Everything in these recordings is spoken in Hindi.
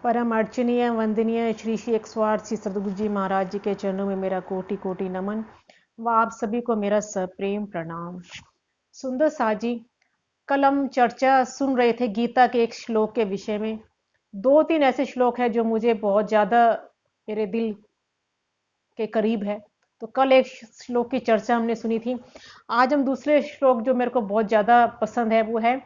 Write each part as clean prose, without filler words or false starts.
परम अर्चनीय वंदनीय श्री श्री 108 श्री सदगुरु जी महाराज जी के चरणों में मेरा कोटि कोटि नमन व आप सभी को मेरा सप्रेम प्रणाम। सुंदर सा जी, कल हम चर्चा सुन रहे थे गीता के एक श्लोक के विषय में। दो तीन ऐसे श्लोक हैं जो मुझे बहुत ज्यादा मेरे दिल के करीब है। तो कल एक श्लोक की चर्चा हमने सुनी थी। आज हम दूसरे श्लोक जो मेरे को बहुत ज्यादा पसंद है वो है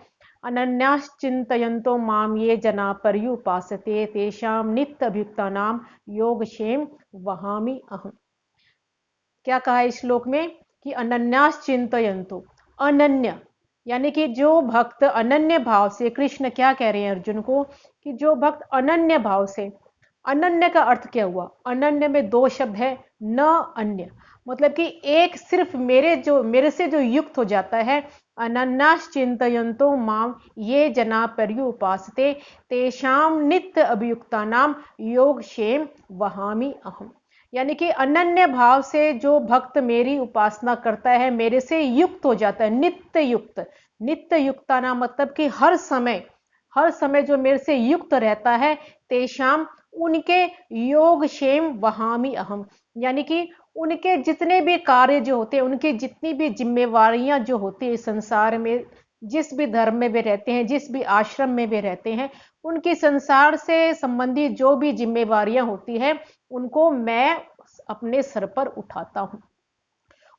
अनन्याश्चिन्तयन्तो माम ये जना पर्युपासते तेषां नित्यअभियुक्तानां योगक्षेम वहामि अहम्। क्या कहा है इस श्लोक में कि अनन्याश्चिन्तयन्तो, अनन्य यानी कि जो भक्त अनन्य भाव से, कृष्ण क्या कह रहे हैं अर्जुन को कि जो भक्त अनन्य भाव से, अनन्य का अर्थ क्या हुआ? अनन्य में दो शब्द है, न अन्य, मतलब कि एक सिर्फ मेरे से जो युक्त हो जाता है। अनन्याश्चिन्तयन्तो माम ये जना पर्युपासते तेषां नित्य अभियुक्तानां योगक्षेम वहामि अहम्। यानी कि अनन्य भाव से जो भक्त मेरी उपासना करता है, मेरे से युक्त हो जाता है, नित्य युक्त। नित्य युक्ताना मतलब कि हर समय जो मेरे से युक्त रहता है, तेषाम उनके योगक्षेम वहामि अहम्। यानी कि उनके जितने भी कार्य जो होते हैं, उनकी जितनी भी जिम्मेवारियां जो होती है संसार में, जिस भी धर्म में वे रहते हैं, जिस भी आश्रम में वे रहते हैं, उनकी संसार से संबंधित जो भी जिम्मेवारियां होती है उनको मैं अपने सर पर उठाता हूं।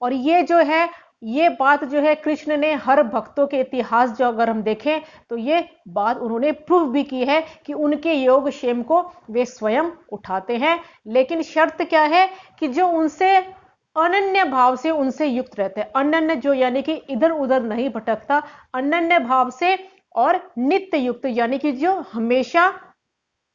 और ये बात जो है कृष्ण ने हर भक्तों के इतिहास जो अगर हम देखें तो ये बात उन्होंने प्रूव भी की है कि उनके योगक्षेम को वे स्वयं उठाते हैं। लेकिन शर्त क्या है कि जो उनसे अनन्य भाव से उनसे युक्त रहते हैं। अनन्य जो यानी कि इधर उधर नहीं भटकता, अनन्य भाव से और नित्य युक्त यानी कि जो हमेशा,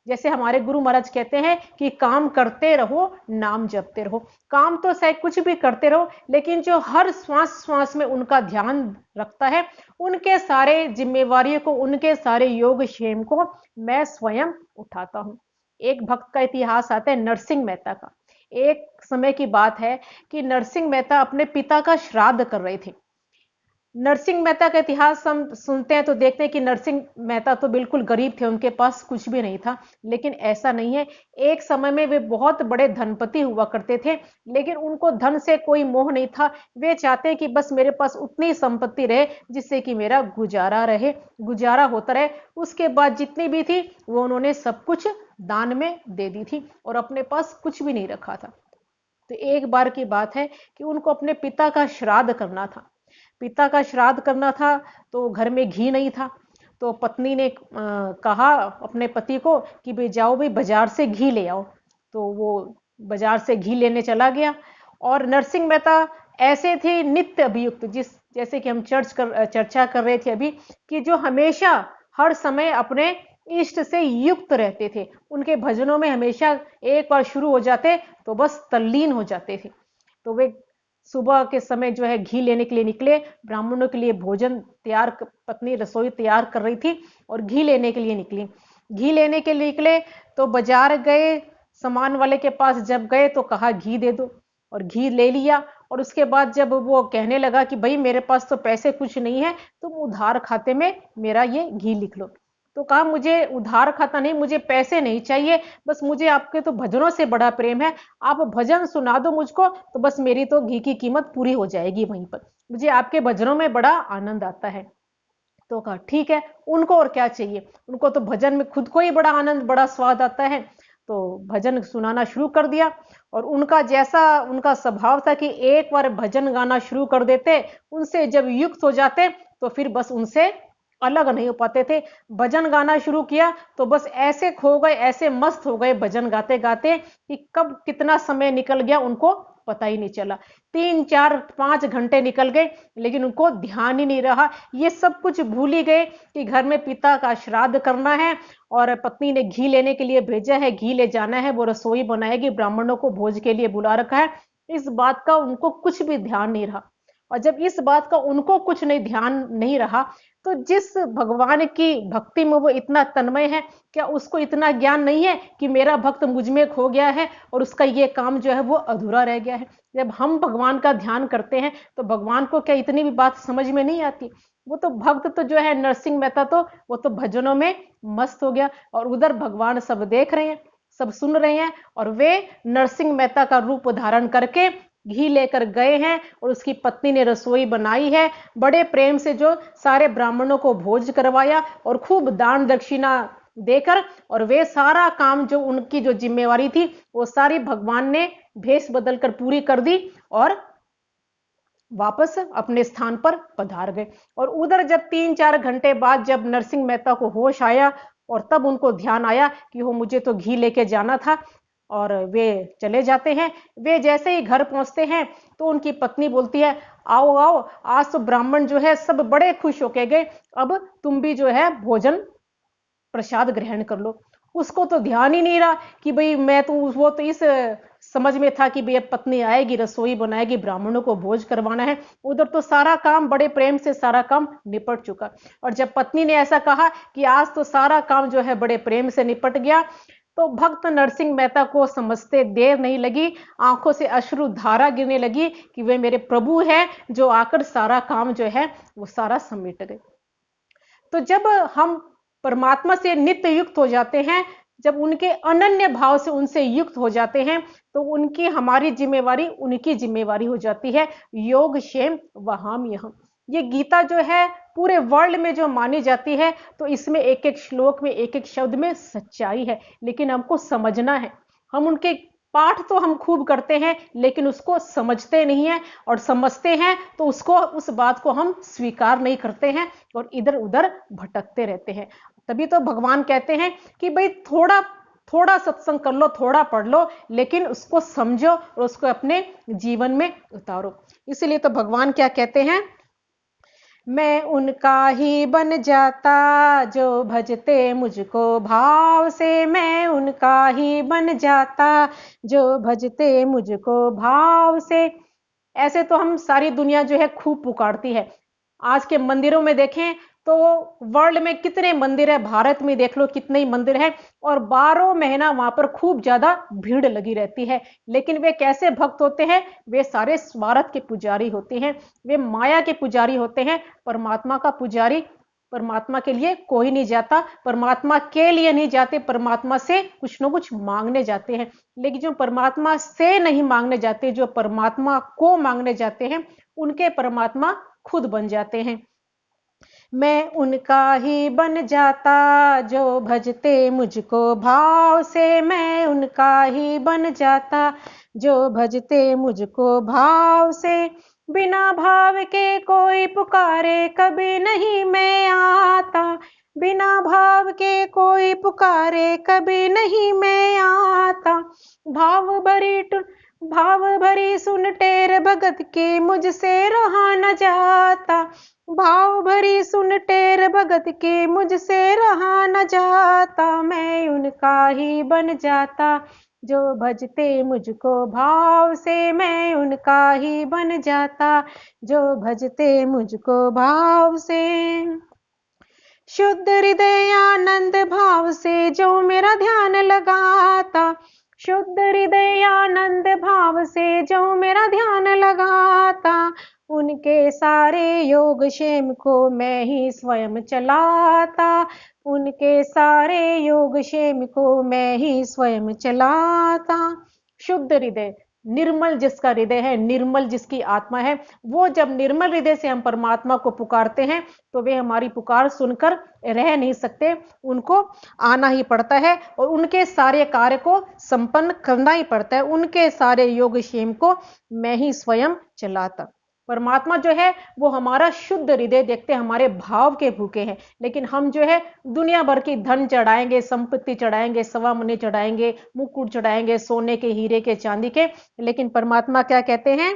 जैसे हमारे गुरु महाराज कहते हैं कि काम करते रहो, नाम जपते रहो। काम तो चाहे कुछ भी करते रहो, लेकिन जो हर श्वास श्वास में उनका ध्यान रखता है, उनके सारे जिम्मेवारियों को, उनके सारे योग क्षेम को मैं स्वयं उठाता हूं। एक भक्त का इतिहास आता है नरसिंह मेहता का। एक समय की बात है कि नरसिंह मेहता अपने पिता का श्राद्ध कर रहे थे। नरसिंह मेहता का इतिहास हम सुनते हैं तो देखते हैं कि नरसिंह मेहता तो बिल्कुल गरीब थे, उनके पास कुछ भी नहीं था। लेकिन ऐसा नहीं है, एक समय में वे बहुत बड़े धनपति हुआ करते थे, लेकिन उनको धन से कोई मोह नहीं था। वे चाहते हैं कि बस मेरे पास उतनी संपत्ति रहे जिससे कि मेरा गुजारा होता रहे। उसके बाद जितनी भी थी वो उन्होंने सब कुछ दान में दे दी थी और अपने पास कुछ भी नहीं रखा था। तो एक बार की बात है कि उनको अपने पिता का श्राद्ध करना था। पिता का श्राद्ध करना था तो घर में घी नहीं था। तो पत्नी ने कहा अपने पति को कि भाई जाओ भाई बाजार से घी ले आओ। तो वो बाजार से घी लेने चला गया। और नरसिंह मेहता ऐसे थे नित्य अभियुक्त, जैसे कि हम चर्चा कर रहे थे अभी, कि जो हमेशा हर समय अपने इष्ट से युक्त रहते थे। उनके भजनों में हमेशा एक बार शुरू हो जाते तो बस तल्लीन हो जाते थे। तो वे सुबह के समय जो है घी लेने के लिए निकले। ब्राह्मणों के लिए भोजन तैयार, पत्नी रसोई तैयार कर रही थी और घी लेने के लिए निकली। घी लेने के लिए निकले तो बाजार गए, सामान वाले के पास जब गए तो कहा घी दे दो, और घी ले लिया। और उसके बाद जब वो कहने लगा कि भाई मेरे पास तो पैसे कुछ नहीं है, तुम उधार खाते में मेरा ये घी लिख लो। तो कहा मुझे उधार खाता नहीं, मुझे पैसे नहीं चाहिए, बस मुझे आपके तो भजनों से बड़ा प्रेम है, आप भजन सुना दो मुझको तो बस मेरी तो घी की कीमत पूरी हो जाएगी वहीं पर। मुझे आपके भजनों में बड़ा आनंद आता है। तो कहा ठीक है, उनको और क्या चाहिए, उनको तो भजन में खुद को ही बड़ा आनंद, बड़ा स्वाद आता है। तो भजन सुनाना शुरू कर दिया। और उनका जैसा उनका स्वभाव था कि एक बार भजन गाना शुरू कर देते, उनसे जब युक्त हो जाते तो फिर बस उनसे अलग नहीं हो पाते थे। भजन गाना शुरू किया तो बस ऐसे खो गए, ऐसे मस्त हो गए भजन गाते गाते कि कब कितना समय निकल गया उनको पता ही नहीं चला। 3 4 5 घंटे निकल गए, लेकिन उनको ध्यान ही नहीं रहा। ये सब कुछ भूल ही गए कि घर में पिता का श्राद्ध करना है और पत्नी ने घी लेने के लिए भेजा है, घी ले जाना है, वो रसोई बनाएगी, ब्राह्मणों को भोज के लिए बुला रखा है। इस बात का उनको कुछ भी ध्यान नहीं रहा। और जब इस बात का उनको कुछ नहीं ध्यान नहीं रहा, तो जिस भगवान की भक्ति में वो इतना तन्मय है, क्या उसको इतना ज्ञान नहीं है कि मेरा भक्त मुझ में खो गया है और उसका ये काम जो है वो अधूरा रह गया है। जब हम भगवान का ध्यान करते हैं तो भगवान को क्या इतनी भी बात समझ में नहीं आती? वो तो भक्त तो जो है नरसिंह मेहता, तो वो तो भजनों में मस्त हो गया, और उधर भगवान सब देख रहे हैं, सब सुन रहे हैं, और वे नरसिंह मेहता का रूप धारण करके घी लेकर गए हैं, और उसकी पत्नी ने रसोई बनाई है, बड़े प्रेम से जो सारे ब्राह्मणों को भोज करवाया और खूब दान दक्षिणा देकर, और वे सारा काम जो उनकी जो जिम्मेवारी थी वो सारी भगवान ने भेष बदलकर पूरी कर दी और वापस अपने स्थान पर पधार गए। और उधर जब 3-4 घंटे बाद जब नरसिंह मेहता को होश आया, और तब उनको ध्यान आया कि वो मुझे तो घी लेके जाना था, और वे चले जाते हैं। वे जैसे ही घर पहुंचते हैं तो उनकी पत्नी बोलती है, आओ आओ, आज तो ब्राह्मण जो है सब बड़े खुश होके गए, अब तुम भी जो है भोजन प्रसाद ग्रहण कर लो। उसको तो ध्यान ही नहीं रहा कि भाई मैं तो, वो तो इस समझ में था कि भाई अब पत्नी आएगी, रसोई बनाएगी, ब्राह्मणों को भोज करवाना है। उधर तो सारा काम बड़े प्रेम से सारा काम निपट चुका, और जब पत्नी ने ऐसा कहा कि आज तो सारा काम जो है बड़े प्रेम से निपट गया, तो भक्त नरसिंह मेहता को समझते देर नहीं लगी, आंखों से अश्रु धारा गिरने लगी कि वे मेरे प्रभु हैं जो आकर सारा काम जो है वो सारा समेट गए। तो जब हम परमात्मा से नित्य युक्त हो जाते हैं, जब उनके अनन्य भाव से उनसे युक्त हो जाते हैं, तो उनकी हमारी जिम्मेवारी उनकी जिम्मेवारी हो जाती है। योग क्षेम वहाम यह, ये गीता जो है पूरे वर्ल्ड में जो मानी जाती है, तो इसमें एक एक श्लोक में एक एक शब्द में सच्चाई है, लेकिन हमको समझना है। हम उनके पाठ तो हम खूब करते हैं, लेकिन उसको समझते नहीं है, और समझते हैं तो उसको, उस बात को हम स्वीकार नहीं करते हैं और इधर उधर भटकते रहते हैं। तभी तो भगवान कहते हैं कि भाई थोड़ा थोड़ा सत्संग कर लो, थोड़ा पढ़ लो, लेकिन उसको समझो और उसको अपने जीवन में उतारो। इसलिए तो भगवान क्या कहते हैं, मैं उनका ही बन जाता जो भजते मुझको भाव से, मैं उनका ही बन जाता जो भजते मुझको भाव से। ऐसे तो हम सारी दुनिया जो है खूब पुकारती है। आज के मंदिरों में देखें तो वर्ल्ड में कितने मंदिर है, भारत में देख लो कितने ही मंदिर है, और 12 महीना वहां पर खूब ज्यादा भीड़ लगी रहती है। लेकिन वे कैसे भक्त होते हैं? वे सारे स्वार्थ के पुजारी होते हैं, वे माया के पुजारी होते हैं। परमात्मा का पुजारी, परमात्मा के लिए कोई नहीं जाता, परमात्मा के लिए नहीं जाते, परमात्मा से कुछ ना कुछ मांगने जाते हैं। लेकिन जो परमात्मा से नहीं मांगने जाते, जो परमात्मा को मांगने जाते हैं, उनके परमात्मा खुद बन जाते हैं। मैं उनका ही बन जाता जो भजते मुझको भाव से, मैं उनका ही बन जाता जो भजते मुझको भाव से। बिना भाव के कोई पुकारे कभी नहीं मैं आता, बिना भाव के कोई पुकारे कभी नहीं मैं आता। भाव भरी सुन टेर भगत के मुझसे रहा न जाता, भाव भरी सुन टेर भगत के मुझसे रहा न जाता। मैं उनका ही बन जाता जो भजते मुझको भाव से, मैं उनका ही बन जाता जो भजते मुझको भाव से। शुद्ध हृदय आनंद भाव से जो मेरा ध्यान लगाता, शुद्ध हृदय आनंद भाव से जो मेरा ध्यान लगाता, उनके सारे योग क्षेम को मैं ही स्वयं चलाता, उनके सारे योग क्षेम को मैं ही स्वयं चलाता। शुद्ध हृदय, निर्मल जिसका हृदय है, निर्मल जिसकी आत्मा है, वो जब निर्मल हृदय से हम परमात्मा को पुकारते हैं, तो वे हमारी पुकार सुनकर रह नहीं सकते, उनको आना ही पड़ता है और उनके सारे कार्य को संपन्न करना ही पड़ता है। उनके सारे योग क्षेम को मैं ही स्वयं चलाता। परमात्मा जो है वो हमारा शुद्ध हृदय देखते, हमारे भाव के भूखे हैं। लेकिन हम जो है दुनिया भर की धन चढ़ाएंगे, संपत्ति चढ़ाएंगे, सवा मनी चढ़ाएंगे, मुकुट चढ़ाएंगे, सोने के, हीरे के, चांदी के, लेकिन परमात्मा क्या कहते हैं,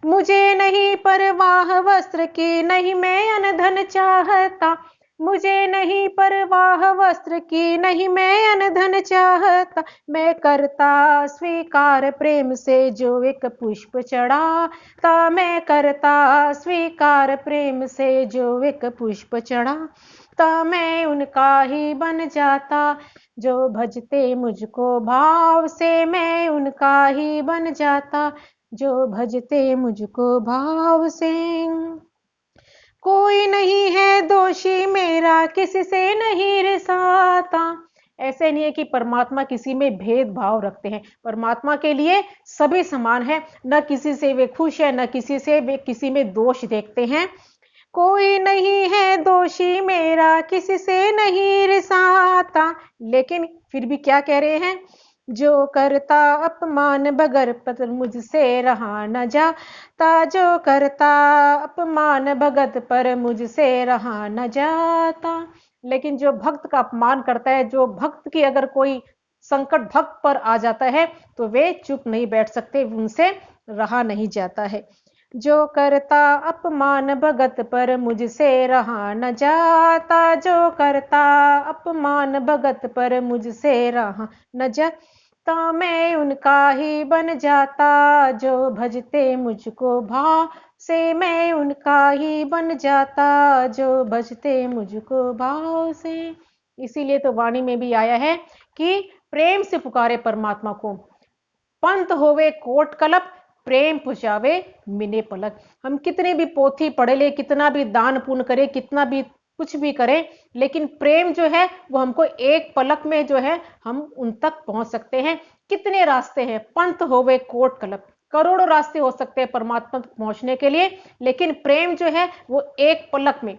मुझे नहीं परवाह वस्त्र की, नहीं मैं अन धन चाहता, मुझे नहीं परवाह वस्त्र की, नहीं मैं अन धन चाहता, मैं करता स्वीकार प्रेम से जो एक पुष्प चढ़ाता, मैं करता स्वीकार प्रेम से जो एक पुष्प चढ़ाता, मैं उनका ही बन जाता जो भजते मुझको भाव से, मैं उनका ही बन जाता जो भजते मुझको भाव से। कोई नहीं है दोषी मेरा, किसी से नहीं रिसाता। ऐसे नहीं है कि परमात्मा किसी में भेदभाव रखते हैं, परमात्मा के लिए सभी समान है, न किसी से वे खुश है, न किसी से वे किसी में दोष देखते हैं। कोई नहीं है दोषी मेरा, किसी से नहीं रिसाता, लेकिन फिर भी क्या कह रहे हैं, जो करता अपमान बगर पर मुझसे रहा न जाता, जो करता अपमान भगत पर मुझसे रहा न जाता। लेकिन जो भक्त का अपमान करता है, जो भक्त की अगर कोई संकट भक्त पर आ जाता है तो वे चुप नहीं बैठ सकते, उनसे रहा नहीं जाता है। जो करता अपमान भगत पर मुझसे रहा न जाता, जो करता अपमान भगत पर मुझसे रहा न जाता, मैं उनका ही बन जाता जो भजते मुझको भाव से, मैं उनका ही बन जाता जो भजते मुझको भाव से। इसीलिए तो वाणी में भी आया है कि प्रेम से पुकारे परमात्मा को, पंत होवे कोट कलप, प्रेम पुचावे मिने पलक। हम कितने भी पोथी पढ़े ले, कितना भी दान पुण्य करें, कितना भी कुछ भी करें, लेकिन प्रेम जो है वो हमको एक पलक में जो है हम उन तक पहुंच सकते हैं। कितने रास्ते हैं, पंथ होवे कोट कलप, करोड़ों रास्ते हो सकते हैं परमात्मा तक पहुंचने के लिए, लेकिन प्रेम जो है वो एक पलक में,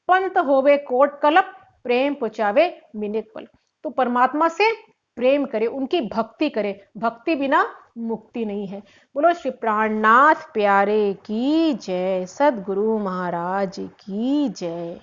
पंथ होवे कोट कलप, प्रेम पुचावे मिनित पलक। तो परमात्मा से प्रेम करे, उनकी भक्ति करे, भक्ति बिना मुक्ति नहीं है। बोलो श्री प्राणनाथ प्यारे की जय, सदगुरु महाराज की जय।